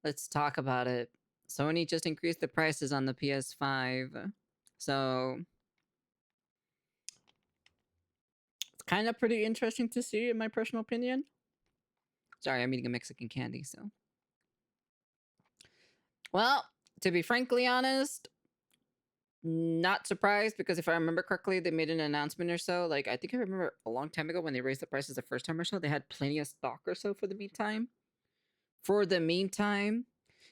Let's talk about it. Sony just increased the prices on the PS5. So it's kind of pretty interesting to see, in my personal opinion. Sorry, I'm eating a Mexican candy, so. Well, to be frankly honest, not surprised, because if I remember correctly, they made an announcement or so. Like, I think I remember a long time ago when they raised the prices the first time or so, they had plenty of stock or so for the meantime.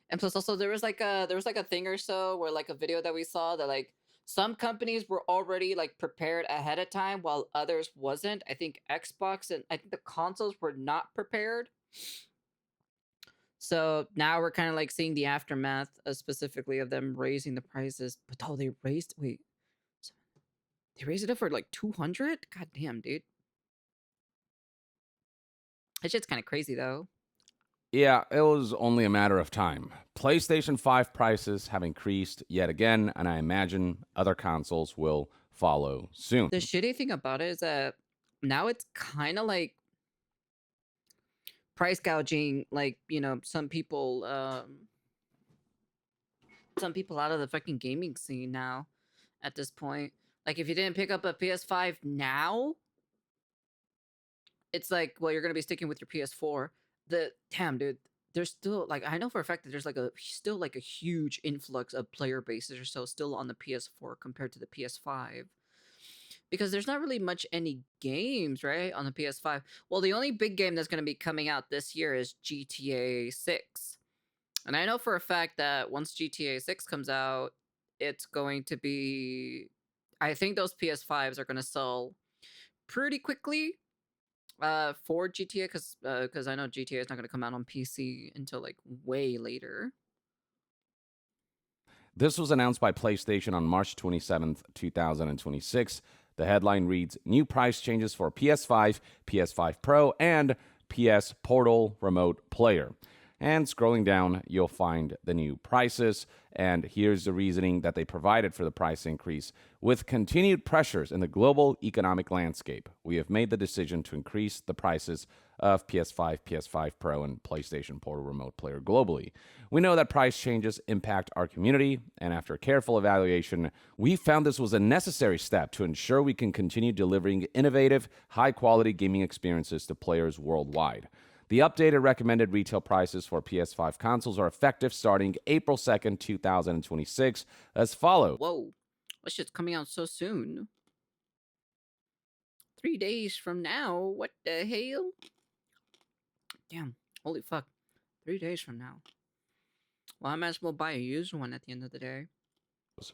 And plus also there was like a thing or so where, like, a video that we saw that, like, some companies were already, like, prepared ahead of time while others wasn't. I think Xbox and I think the consoles were not prepared. So now we're kind of like seeing the aftermath, specifically of them raising the prices. But oh, so they raised it up for like 200. God damn, dude, that shit's kind of crazy though. Yeah, it was only a matter of time. PlayStation 5 prices have increased yet again, and I imagine other consoles will follow soon. The shitty thing about it is that now it's kind of like price gouging, like, some people out of the fucking gaming scene now at this point. Like, if you didn't pick up a PS5 now, it's like, well, you're gonna be sticking with your PS4. The damn, dude, there's still, like, I know for a fact that there's like a huge influx of player bases or so still on the PS4 compared to the PS5, because there's not really much any games, right, on the PS5. Well, the only big game that's going to be coming out this year is GTA 6. And I know for a fact that once GTA 6 comes out, it's going to be, I think those PS5s are going to sell pretty quickly for GTA, because I know GTA is not going to come out on PC until like way later. This was announced by PlayStation on March 27th, 2026. The headline reads New price changes for PS5, PS5 Pro, and PS Portal Remote Player. And scrolling down, you'll find the new prices. And here's the reasoning that they provided for the price increase. With continued pressures in the global economic landscape, we have made the decision to increase the prices of PS5, PS5 Pro, and PlayStation Portal Remote Player globally. We know that price changes impact our community, and after a careful evaluation, we found this was a necessary step to ensure we can continue delivering innovative, high quality gaming experiences to players worldwide. The updated recommended retail prices for PS5 consoles are effective starting April 2nd, 2026, as follows. Whoa, that shit's coming out so soon. 3 days from now? What the hell? Damn, holy fuck. 3 days from now. Well, I might as well buy a used one at the end of the day.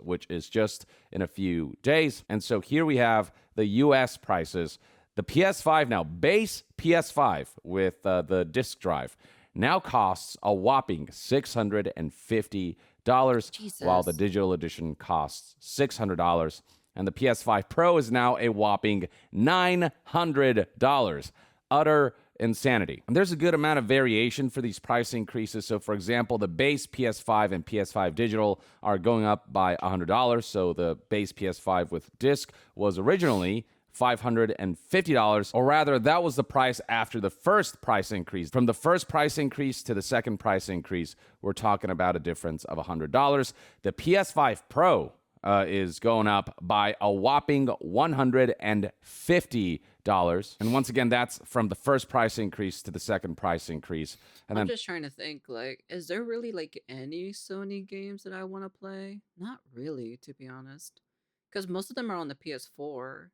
Which is just in a few days. And so here we have the US prices. The PS5 now, base PS5 with the disc drive, now costs a whopping $650, Jesus. while the digital edition costs $600. And the PS5 Pro is now a whopping $900. Utter insanity. And there's a good amount of variation for these price increases. So, for example, the base PS5 and PS5 digital are going up by $100. So the base PS5 with disc was originally $550, or rather, that was the price after the first price increase. From the first price increase to the second price increase, we're talking about a difference of $100. The PS5 Pro is going up by a whopping $150. And once again, that's from the first price increase to the second price increase. And I'm then just trying to think, like, is there really like any Sony games that I want to play? Not really, to be honest, because most of them are on the PS4.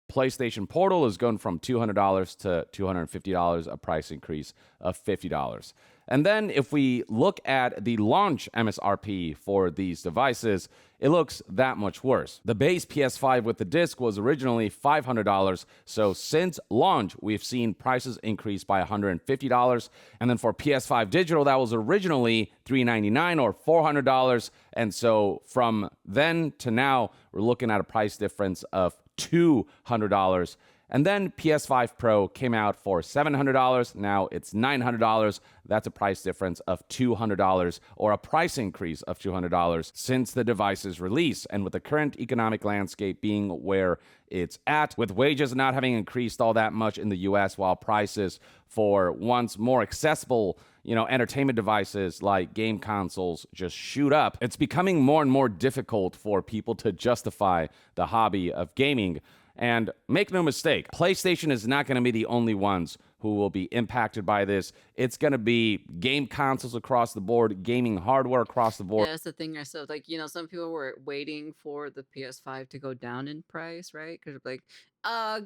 PlayStation Portal is going from $200 to $250, a price increase of $50. And then if we look at the launch MSRP for these devices, it looks that much worse. The base PS5 with the disc was originally $500, so since launch, we've seen prices increase by $150. And then for PS5 digital, that was originally $399 or $400. And so from then to now, we're looking at a price difference of $200. And then PS5 Pro came out for $700. Now it's $900. That's a price difference of $200, or a price increase of $200 since the device's release. And with the current economic landscape being where it's at, with wages not having increased all that much in the US, while prices for once more accessible, entertainment devices like game consoles just shoot up, it's becoming more and more difficult for people to justify the hobby of gaming. And make no mistake, PlayStation is not going to be the only ones who will be impacted by this. It's going to be game consoles across the board, gaming hardware across the board. Yeah, that's the thing. So, like, some people were waiting for the PS5 to go down in price, right? Because like,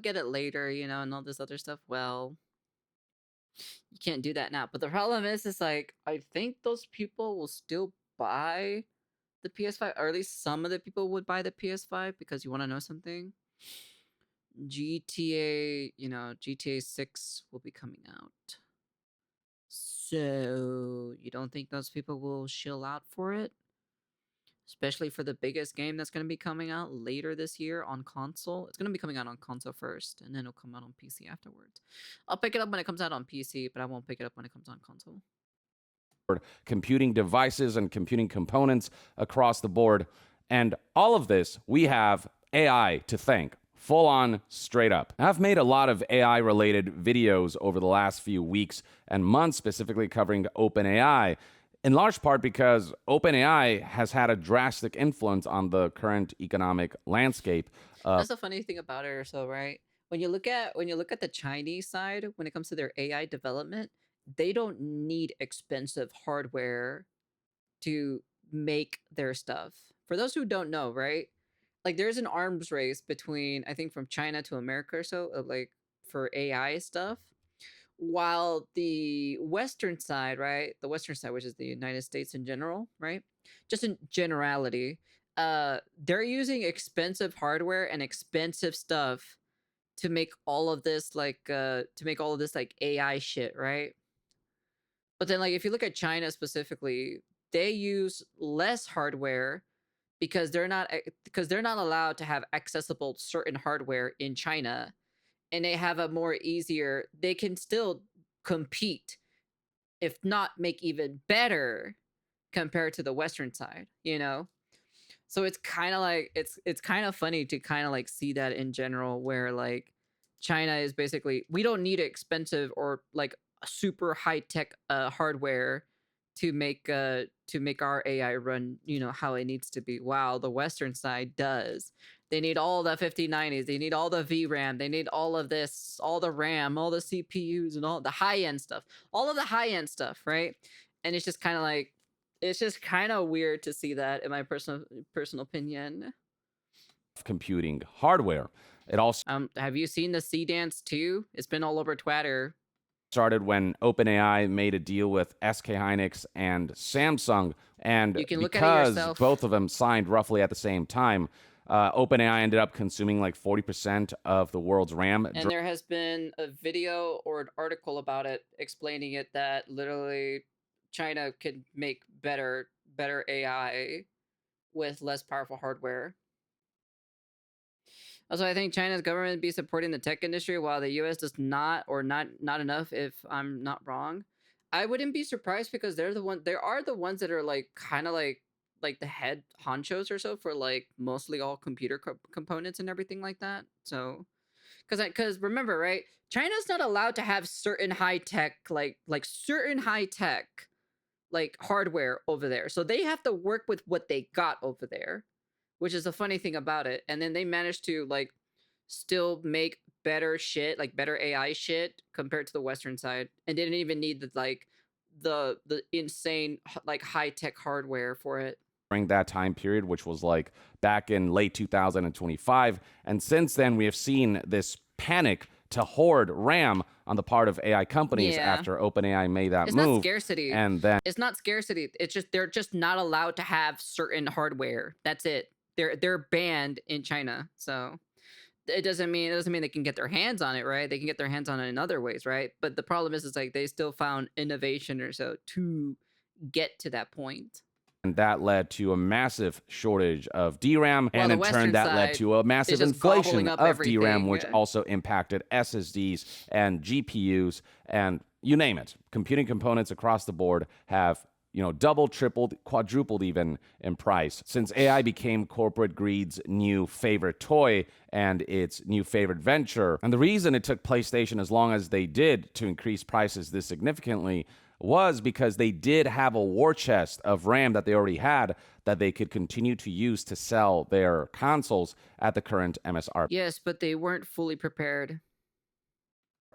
get it later, and all this other stuff. Well, you can't do that now. But the problem is like, I think those people will still buy the PS5, or at least some of the people would buy the PS5, because you want to know something? GTA 6 will be coming out. So, you don't think those people will shill out for it? Especially for the biggest game that's going to be coming out later this year on console. It's going to be coming out on console first, and then it'll come out on PC afterwards. I'll pick it up when it comes out on PC, but I won't pick it up when it comes on console. Computing devices and computing components across the board. And all of this, we have AI to thank. Full on, straight up. I've made a lot of AI related videos over the last few weeks and months, specifically covering OpenAI, in large part because OpenAI has had a drastic influence on the current economic landscape. That's the funny thing about it, or so, right? When you look at the Chinese side, when it comes to their AI development, they don't need expensive hardware to make their stuff. For those who don't know, right? Like, there's an arms race between, I think, from China to America or so, like, for AI stuff. While the Western side, right? The Western side, which is the United States in general, right? Just in generality, they're using expensive hardware and expensive stuff to make all of this like AI shit, right? But then, like, if you look at China specifically, they use less hardware because they're not allowed to have accessible certain hardware in China, and they have a more easier, they can still compete, if not make even better, compared to the Western side, so it's kind of like, it's kind of funny to kind of like see that in general, where like China is basically, we don't need expensive or like super high tech hardware to make our AI run, how it needs to be. While the Western side does. They need all the 5090s, they need all the VRAM, they need all of this, all the RAM, all the CPUs, and all the high end stuff, all of the high end stuff, right? And it's just kind of like, it's just kind of weird to see that, in my personal opinion. Computing hardware. It all Have you seen the Sea Dance 2? It's been all over Twitter. Started when OpenAI made a deal with SK Hynix and Samsung, and You can look at it because yourself. both of them signed roughly at the same time, OpenAI ended up consuming like 40% of the world's RAM. And there has been a video or an article about it explaining it, that literally China could make better AI with less powerful hardware. Also, I think China's government be supporting the tech industry while the US does not, or not enough, if I'm not wrong. I wouldn't be surprised, because they are the ones that are like kind of like the head honchos or so for like mostly all computer components and everything like that. So because remember, right, China's not allowed to have certain high tech certain high tech like hardware over there, so they have to work with what they got over there, which is the funny thing about it. And then they managed to like still make better shit, like better AI shit, compared to the Western side, and didn't even need the insane like high tech hardware for it during that time period, which was like back in late 2025. And since then, we have seen this panic to hoard RAM on the part of AI companies after OpenAI made that It's move. not scarcity. And then It's not scarcity. It's just they're just not allowed to have certain hardware. That's it. They're banned in China. So it doesn't mean they can get their hands on it, right? They can get their hands on it in other ways, right? But the problem is, it's like they still found innovation or so to get to that point. and that led to a massive shortage of DRAM, While and the in turn Western that led side to a is massive just gobbling inflation up of DRAM, everything. which also impacted SSDs and GPUs and you name it. Computing components across the board have doubled, tripled, quadrupled even in price since AI became corporate greed's new favorite toy and its new favorite venture. And the reason it took PlayStation as long as they did to increase prices this significantly was because they did have a war chest of RAM that they already had that they could continue to use to sell their consoles at the current MSRP. Yes, but they weren't fully prepared.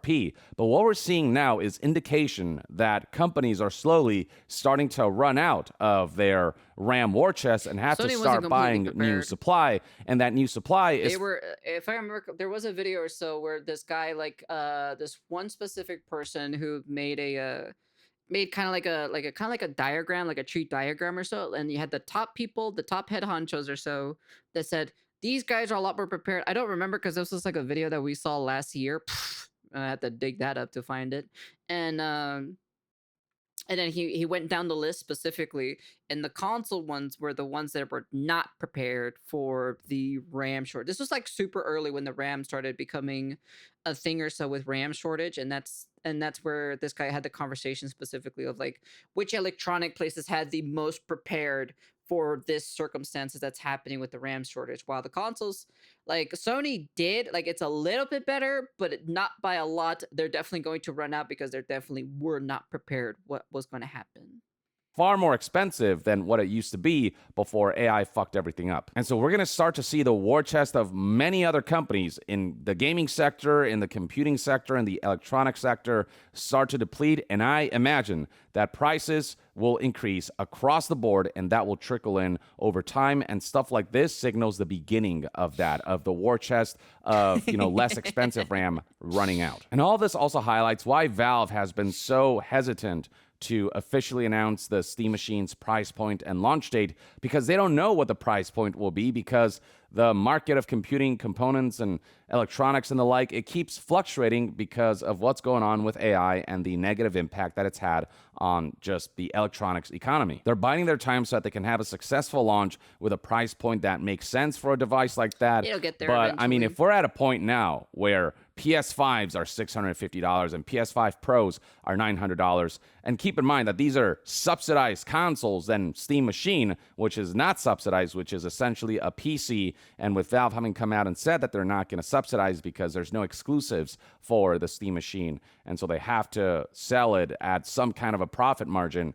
But what we're seeing now is indication that companies are slowly starting to run out of their RAM war chest and have to Sony wasn't start completely buying new prepared. supply. And that new supply They is were, if I remember, there was a video or so where this guy, like, this one specific person who made made kind of like a diagram, like a tree diagram or so, and you had the top people, the top head honchos or so, that said these guys are a lot more prepared. I don't remember because this was like a video that we saw last year. I had to dig that up to find it, and then he went down the list specifically, and the console ones were the ones that were not prepared for the RAM short. This was like super early when the RAM started becoming a thing or so with RAM shortage, and that's where this guy had the conversation specifically of like which electronic places had the most prepared for this circumstances that's happening with the RAM shortage. While the consoles, like Sony did, like it's a little bit better, but not by a lot. They're definitely going to run out because they definitely were not prepared what was going to happen. far more expensive than what it used to be before AI fucked everything up. And so we're going to start to see the war chest of many other companies in the gaming sector, in the computing sector, in the electronic sector start to deplete. And I imagine that prices will increase across the board and that will trickle in over time. And stuff like this signals the beginning of that, of the war chest of, less expensive RAM running out. And all this also highlights why Valve has been so hesitant to officially announce the Steam Machine's price point and launch date because they don't know what the price point will be because the market of computing components and electronics and the like, it keeps fluctuating because of what's going on with AI and the negative impact that it's had on just the electronics economy. They're biding their time so that they can have a successful launch with a price point that makes sense for a device like that. It'll get there but eventually. I mean, if we're at a point now where PS5s are $650 and PS5 Pros are $900, and keep in mind that these are subsidized consoles, then Steam Machine, which is not subsidized, which is essentially a PC, and with Valve having come out and said that they're not going to subsidize because there's no exclusives for the Steam Machine, and so they have to sell it at some kind of a profit margin,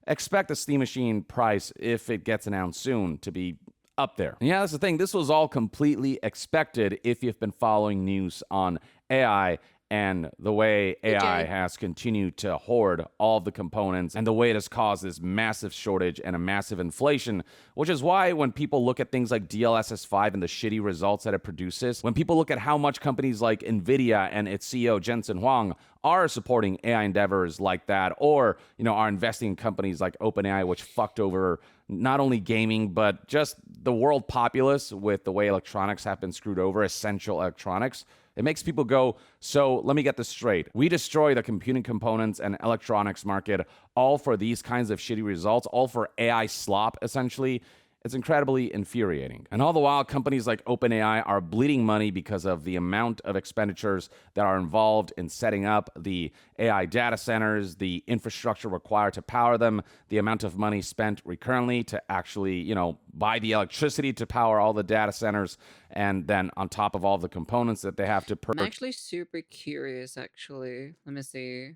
expect the Steam Machine price, if it gets announced soon, to be up there. And yeah, that's the thing. This was all completely expected if you've been following news on AI and the way AI has continued to hoard all the components and the way it has caused this massive shortage and a massive inflation, which is why when people look at things like DLSS 5 and the shitty results that it produces, when people look at how much companies like Nvidia and its CEO Jensen Huang are supporting AI endeavors like that, or are investing in companies like OpenAI, which fucked over not only gaming but just the world populace with the way electronics have been screwed over, essential electronics. It makes people go, so let me get this straight. We destroy the computing components and electronics market all for these kinds of shitty results, all for AI slop, essentially. It's incredibly infuriating. And all the while, companies like OpenAI are bleeding money because of the amount of expenditures that are involved in setting up the AI data centers, the infrastructure required to power them, the amount of money spent recurrently to actually, buy the electricity to power all the data centers, and then on top of all the components that they have to purchase. I'm actually super curious, actually. Let me see.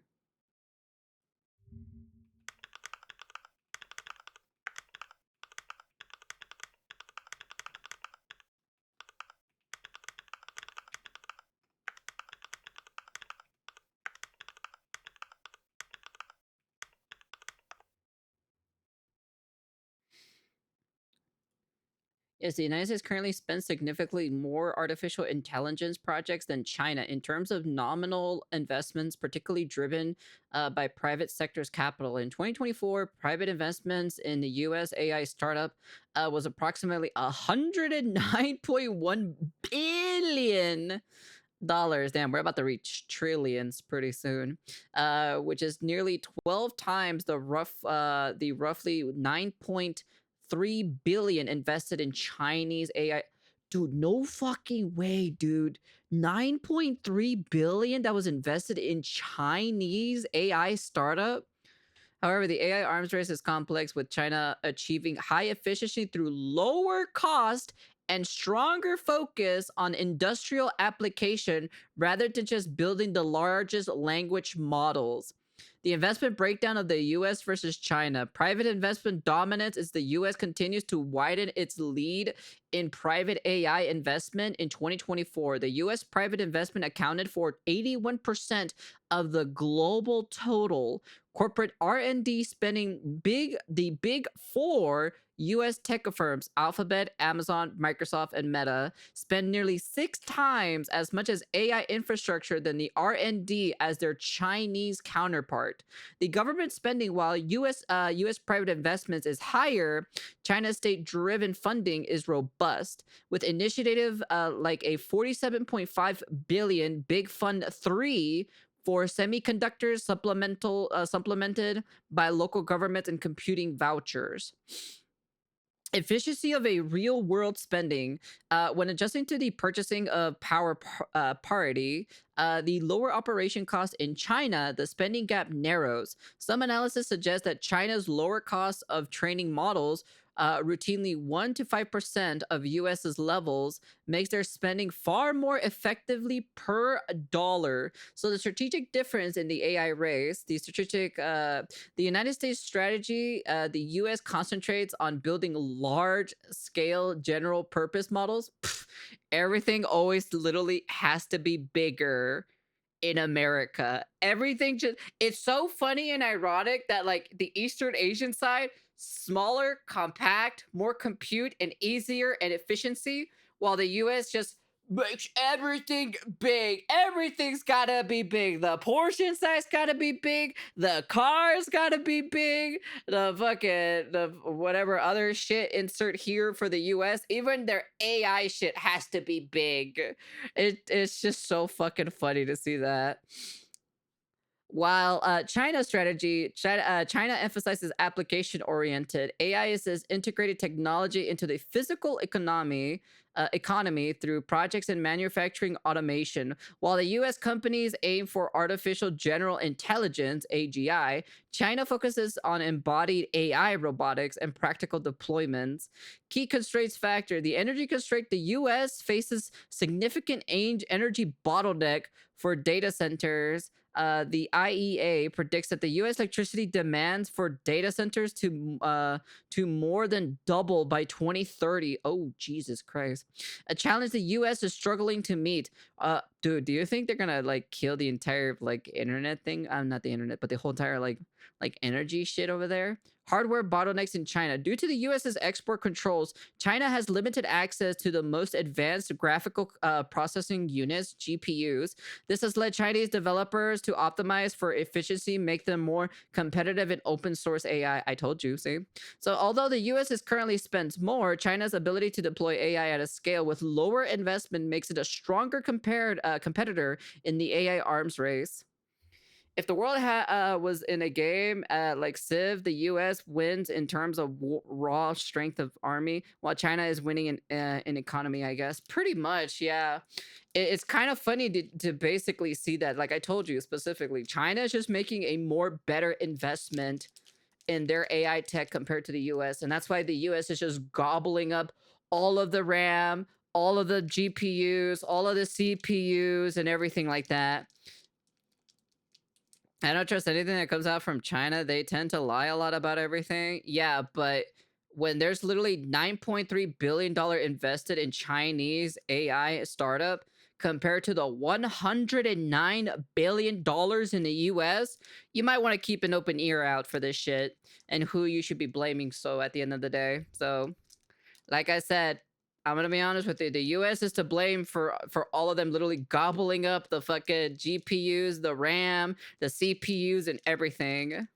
Yes, the United States currently spends significantly more artificial intelligence projects than China in terms of nominal investments, particularly driven by private sector's capital. In 2024, private investments in the US AI startup was approximately $109.1 billion. dollars. Damn, we're about to reach trillions pretty soon, which is nearly 12 times the roughly 9.3 billion invested in Chinese AI. Dude, no fucking way, dude. 9.3 billion that was invested in Chinese AI startup. However, the AI arms race is complex, with China achieving high efficiency through lower cost and stronger focus on industrial application rather than just building the largest language models. The investment breakdown of the US versus China. Private investment dominance as the US continues to widen its lead in private AI investment. In 2024, the US private investment accounted for 81% of the global total. Corporate R&D spending, the big four US tech firms, Alphabet, Amazon, Microsoft, and Meta, spend nearly 6 times as much as AI infrastructure than the R&D as their Chinese counterpart. The government spending, while US private investments is higher, China's state-driven funding is robust, with initiative like a 47.5 billion Big Fund 3 for semiconductors, supplemented by local governments and computing vouchers. Efficiency of a real world spending. When adjusting to the purchasing of parity, the lower operation cost in China, the spending gap narrows. Some analysis suggests that China's lower cost of training models, routinely 1 to 5% of US's levels, makes their spending far more effectively per dollar. So the strategic difference in the AI race, the United States strategy, the US concentrates on building large scale general purpose models. Pff, everything always literally has to be bigger in America. Everything just, it's so funny and ironic that like the Eastern Asian side, smaller, compact, more compute and easier and efficiency, while the US just makes everything big. Everything's gotta be big. The portion size gotta be big. The cars gotta be big. The whatever other shit insert here for the US. Even their AI shit has to be big. It's just so fucking funny to see that. While China's strategy, China emphasizes application oriented. AI is this integrated technology into the physical economy through projects in manufacturing automation. While the US companies aim for artificial general intelligence, AGI, China focuses on embodied AI robotics and practical deployments. Key constraints factor. The energy constraint, the US faces significant energy bottleneck for data centers. The IEA predicts that the U.S. electricity demands for data centers to more than double by 2030. Oh, Jesus Christ! A challenge the U.S. is struggling to meet. Dude, do you think they're gonna like kill the entire like internet thing? Not the internet, but the whole entire like energy shit over there. Hardware bottlenecks in China. Due to the US's export controls, China has limited access to the most advanced graphical processing units, GPUs. This has led Chinese developers to optimize for efficiency, make them more competitive in open source AI. I told you, see? So although the US is currently spends more, China's ability to deploy AI at a scale with lower investment makes it a stronger competitor in the AI arms race. If the world was in a game like Civ, the U.S. wins in terms of raw strength of army, while China is winning in economy. I guess pretty much, yeah. It's kind of funny to basically see that. Like I told you specifically, China is just making a more better investment in their AI tech compared to the U.S., and that's why the U.S. is just gobbling up all of the RAM, all of the GPUs, all of the CPUs, and everything like that. I don't trust anything that comes out from China. They tend to lie a lot about everything. Yeah, but when there's literally $9.3 billion invested in Chinese AI startup compared to the $109 billion in the US, you might want to keep an open ear out for this shit and who you should be blaming so at the end of the day. So like I said, I'm gonna be honest with you. The U.S. is to blame for all of them literally gobbling up the fucking GPUs, the RAM, the CPUs, and everything.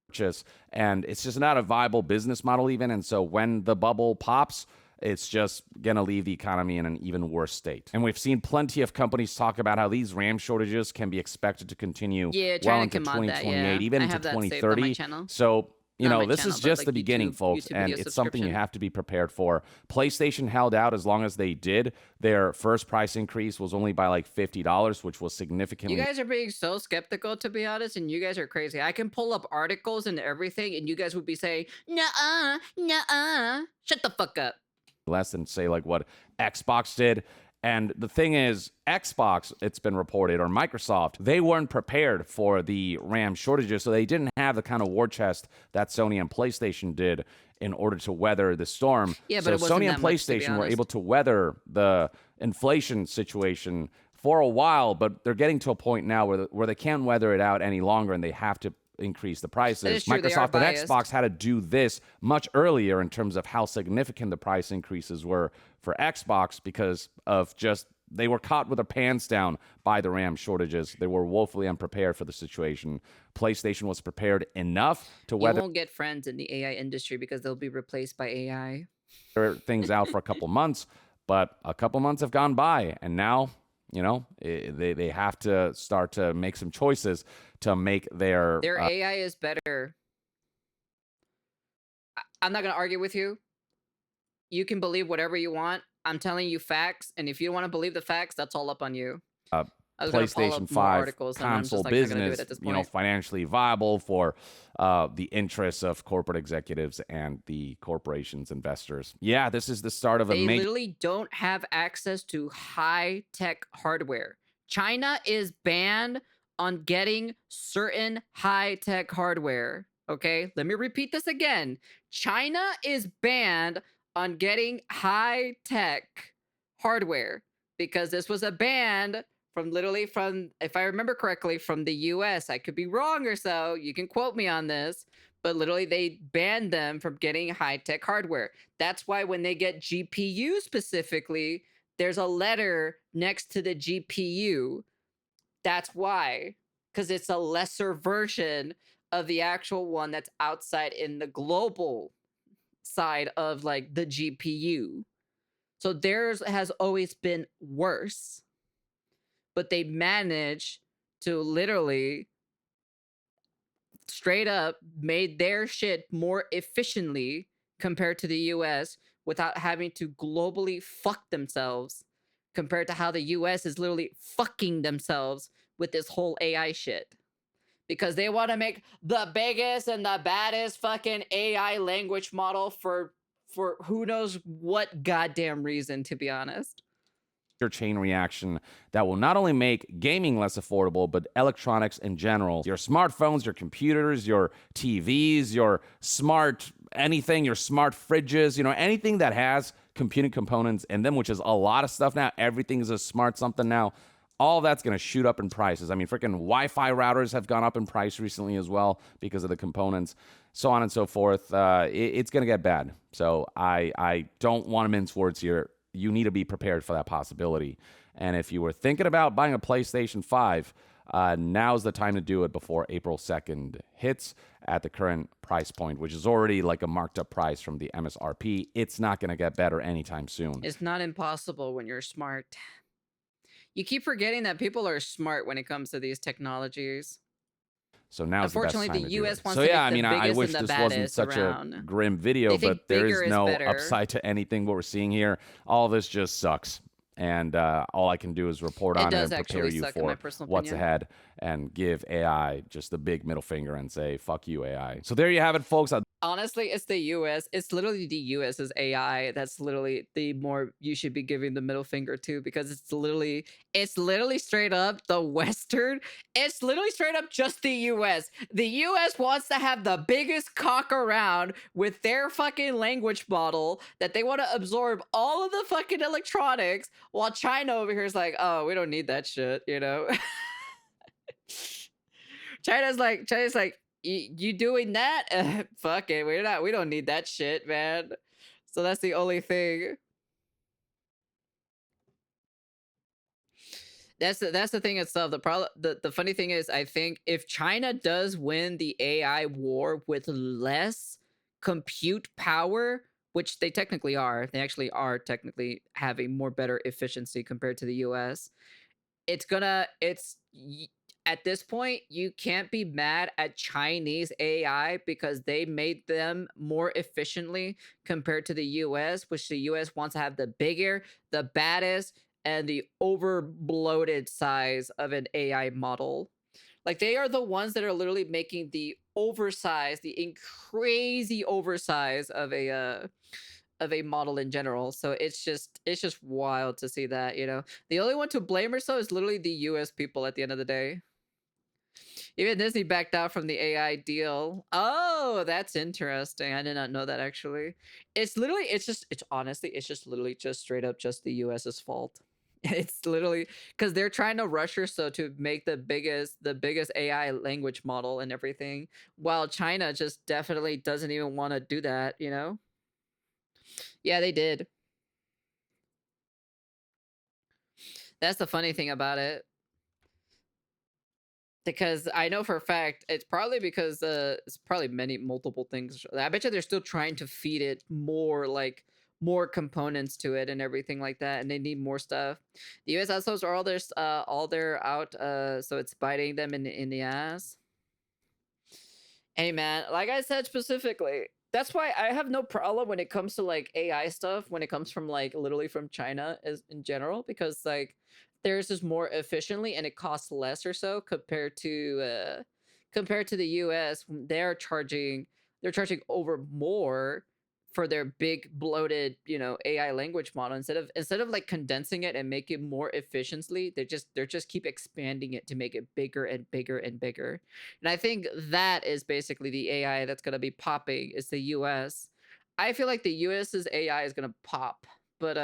Purchase, and it's just not a viable business model even. And so when the bubble pops, it's just going to leave the economy in an even worse state. And we've seen plenty of companies talk about how these RAM shortages can be expected to continue Yeah, well China into can mod that. 2028, Yeah, even I into have that saved on my 2030. channel. So, you Not know, my this channel, is but just like the beginning, folks, YouTube and video it's something you subscription. have to be prepared for. PlayStation held out as long as they did. Their first price increase was only by like $50, which was significantly. You guys are being so skeptical, to be honest, and you guys are crazy. I can pull up articles and everything, and you guys would be saying, "Nuh-uh, nuh-uh." Shut the fuck up. Less than, say, like what Xbox did. And the thing is, Xbox, it's been reported, or Microsoft, they weren't prepared for the RAM shortages, so they didn't have the kind of war chest that Sony and PlayStation did in order to weather the storm. Yeah, but so it wasn't Sony and that much, to be PlayStation were honest. able to weather the inflation situation for a while, but they're getting to a point now where they can't weather it out any longer, and they have to increase the prices. That is true, they are Microsoft and biased. Xbox had to do this much earlier in terms of how significant the price increases were for Xbox because of just they were caught with their pants down by the RAM shortages. They were woefully unprepared for the situation. PlayStation was prepared enough to You weather won't get friends in the AI industry because they'll be replaced by AI. things out for a couple months, but a couple months have gone by, and now, you know, they have to start to make some choices to make their AI is better. I'm not gonna argue with you. You can believe whatever you want. I'm telling you facts, and if you want to believe the facts, that's all up on you. I was gonna pull PlayStation up more 5 articles, and I'm console just like not gonna do it business, at this you know, point. financially viable for the interests of corporate executives and the corporations' investors. Yeah, this is the start of a They major. literally don't have access to high-tech hardware. China is banned on getting certain high-tech hardware. Okay, let me repeat this again. China is banned on getting high-tech hardware because this was a ban from literally from, if I remember correctly, from the US. I could be wrong or so. You can quote me on this, but literally they banned them from getting high-tech hardware. That's why when they get GPU specifically, there's a letter next to the GPU. That's why, because it's a lesser version of the actual one that's outside in the global side of like the GPU. So theirs has always been worse, but they managed to literally straight up made their shit more efficiently compared to the US without having to globally fuck themselves compared to how the US is literally fucking themselves with this whole AI shit. Because they want to make the biggest and the baddest fucking AI language model for who knows what goddamn reason, to be honest. Chain reaction that will not only make gaming less affordable, but electronics in general. Your smartphones, your computers, your TVs, your smart anything, your smart fridges, you know, anything that has computing components in them, which is a lot of stuff now. Everything is a smart something now. All that's going to shoot up in prices. I mean, freaking Wi-Fi routers have gone up in price recently as well because of the components, so on and so forth. It's going to get bad. So I don't want to mince words here. You need to be prepared for that possibility. And if you were thinking about buying a PlayStation 5, now's the time to do it before April 2nd hits at the current price point, which is already like a marked up price from the MSRP. It's not going to get better anytime soon. It's not impossible when you're smart. You keep forgetting that people are smart when it comes to these technologies. So now's the best time Unfortunately, the to do US it. wants So to yeah, make the I biggest wish and the this wasn't baddest such around. a grim video, They think but there bigger is is no better. upside to anything what we're seeing here. All this just sucks. And all I can do is report It on it does and prepare actually you suck, in my for personal what's opinion. ahead and give AI just the big middle finger and say, fuck you, AI. So there you have it, folks. Honestly, it's the US. It's literally the US's AI that's literally the more you should be giving the middle finger to, because it's literally straight up the Western. It's literally straight up just the US. The US wants to have the biggest cock around with their fucking language model that they want to absorb all of the fucking electronics, while China over here is like, oh, we don't need that shit, you know? China's like, you doing that? Fuck it, we don't need that shit, man. So that's the only thing. That's the thing itself. The problem, the funny thing is, I think if China does win the AI war with less compute power, which they technically are. They actually are technically having more better efficiency compared to the US. At this point, you can't be mad at Chinese AI because they made them more efficiently compared to the US, which the US wants to have the bigger, the baddest, and the over bloated size of an AI model. Like they are the ones that are literally making the oversized, crazy oversize of a model in general. So it's just wild to see that, you know. The only one to blame or so is literally the US people at the end of the day. Even Disney backed out from the AI deal. Oh, that's interesting. I did not know that actually. It's honestly, it's just literally just straight up just the US's fault. It's literally because they're trying to rush her so to make the biggest AI language model and everything, while China just definitely doesn't even want to do that, you know? Yeah, they did. That's the funny thing about it. Because I know for a fact it's probably because it's probably many multiple things. I bet you they're still trying to feed it more like more components to it and everything like that, and they need more stuff. The US assholes are all their out, so it's biting them in the ass. Hey man, like I said specifically, that's why I have no problem when it comes to like AI stuff, when it comes from like literally from China as in general, because like theirs is more efficiently and it costs less or so compared to the US. They're charging over more for their big bloated, you know, AI language model. Instead of like condensing it and make it more efficiently, they're just keep expanding it to make it bigger and bigger and bigger. And I think that is basically the AI that's going to be popping is the US. I feel like the US's AI is going to pop, but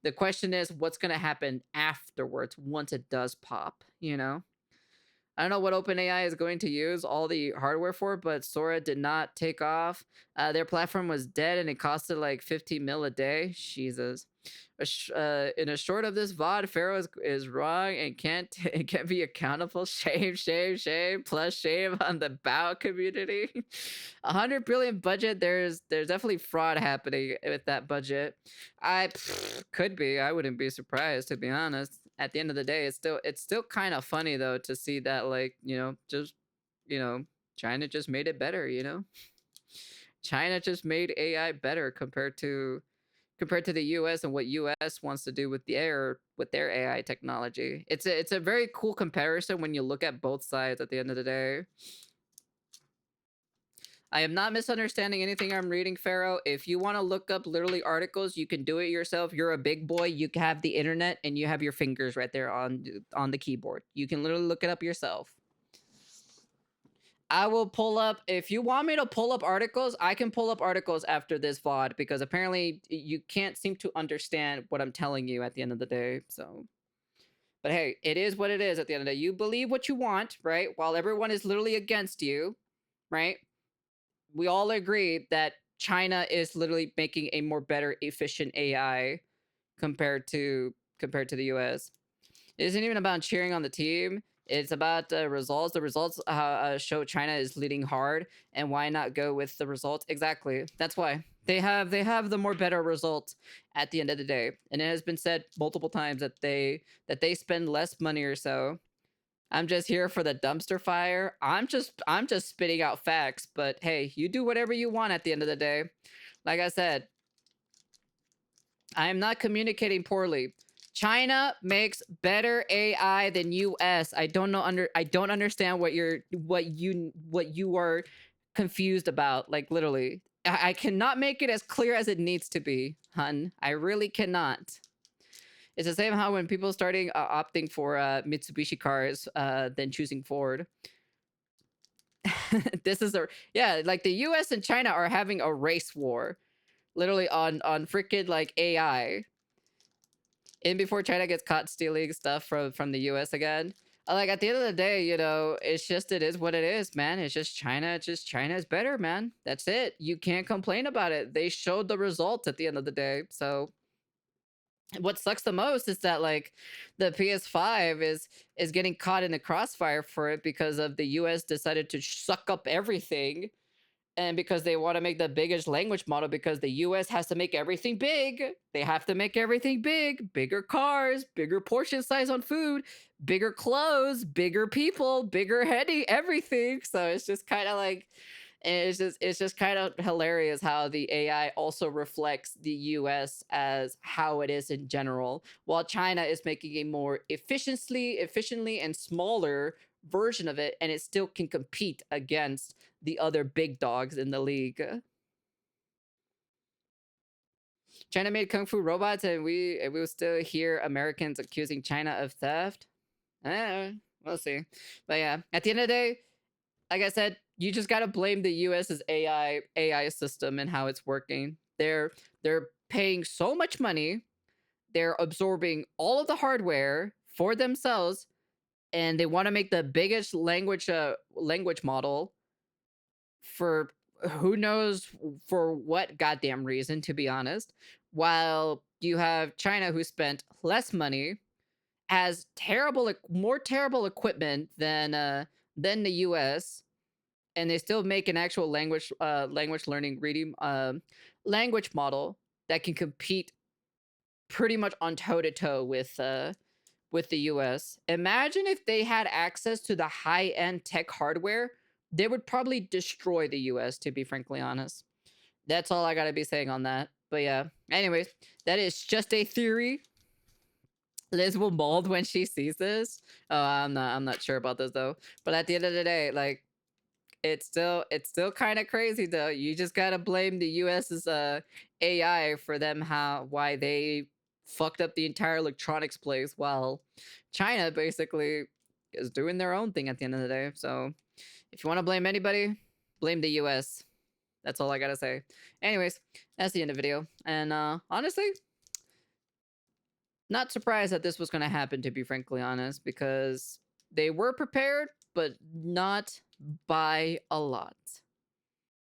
the question is what's going to happen afterwards once it does pop, you know? I don't know what OpenAI is going to use all the hardware for, but Sora did not take off. Their platform was dead and it costed like 50 mil a day. Jesus. In a short of this VOD, Pharaoh is wrong and can't it can't be accountable. Shame, shame, shame, plus shame on the bow community. 100 billion budget. There's definitely fraud happening with that budget. Could be. I wouldn't be surprised to be honest. At the end of the day, it's still kind of funny though to see that like just you know China just made it better. China just made AI better compared to the US and what US wants to do with their AI technology. It's a very cool comparison when you look at both sides at the end of the day. I am not misunderstanding anything I'm reading, Pharaoh. If you want to look up literally articles, you can do it yourself. You're a big boy. You have the internet and you have your fingers right there on the keyboard. You can literally look it up yourself. I will pull up if you want me to pull up articles. I can pull up articles after this VOD because apparently you can't seem to understand what I'm telling you at the end of the day. So, but hey, it is what it is. At the end of the day, you believe what you want, right? While everyone is literally against you, right? We all agree that China is literally making a more better, efficient AI compared to the US. It isn't even about cheering on the team. It's about results. The results show China is leading hard, and why not go with the results? Exactly. That's why they have the more better results at the end of the day. And it has been said multiple times that they spend less money or so. I'm just here for the dumpster fire. I'm just spitting out facts. But hey, you do whatever you want at the end of the day. Like I said, I am not communicating poorly. China makes better AI than US. I don't understand what you are confused about. Like literally. I cannot make it as clear as it needs to be, hun. I really cannot. It's the same how when people starting opting for Mitsubishi cars than choosing Ford. This is like the US and China are having a race war literally on freaking like AI. And before China gets caught stealing stuff from the US again. Like at the end of the day, it is what it is, man. It's just China. China is better, man. That's it. You can't complain about it. They showed the results at the end of the day. So what sucks the most is that like the PS5 is getting caught in the crossfire for it because of the US decided to suck up everything And because they want to make the biggest language model, because the US has to make everything big. They have to make everything big. Bigger cars, bigger portion size on food, bigger clothes, bigger people, bigger heady everything. So it's just kind of like, it's just kind of hilarious how the AI also reflects the US as how it is in general, while China is making a more efficiently and smaller version of it, and it still can compete against the other big dogs in the league. China made kung fu robots, and we will still hear Americans accusing China of theft. We'll see. But yeah, at the end of the day, like I said, you just gotta blame the US's AI system and how it's working. They're paying so much money, they're absorbing all of the hardware for themselves, and they want to make the biggest language model for who knows for what goddamn reason, to be honest. While you have China, who spent less money, has more terrible equipment than the US, and they still make an actual language learning reading language model that can compete pretty much on toe to toe with the US. Imagine if they had access to the high end tech hardware, they would probably destroy the US, to be frankly honest. That's all I gotta be saying on that. But yeah, anyways, that is just a theory. Liz will mold when she sees this. Oh, I'm not sure about this though. But at the end of the day, like, it's still kind of crazy though. You just gotta blame the US's AI for them why they fucked up the entire electronics place, while China basically is doing their own thing at the end of the day. So if you want to blame anybody, blame the US. That's all I gotta say. Anyways, that's the end of the video. And honestly, not surprised that this was gonna happen, to be frankly honest, because they were prepared, but not by a lot.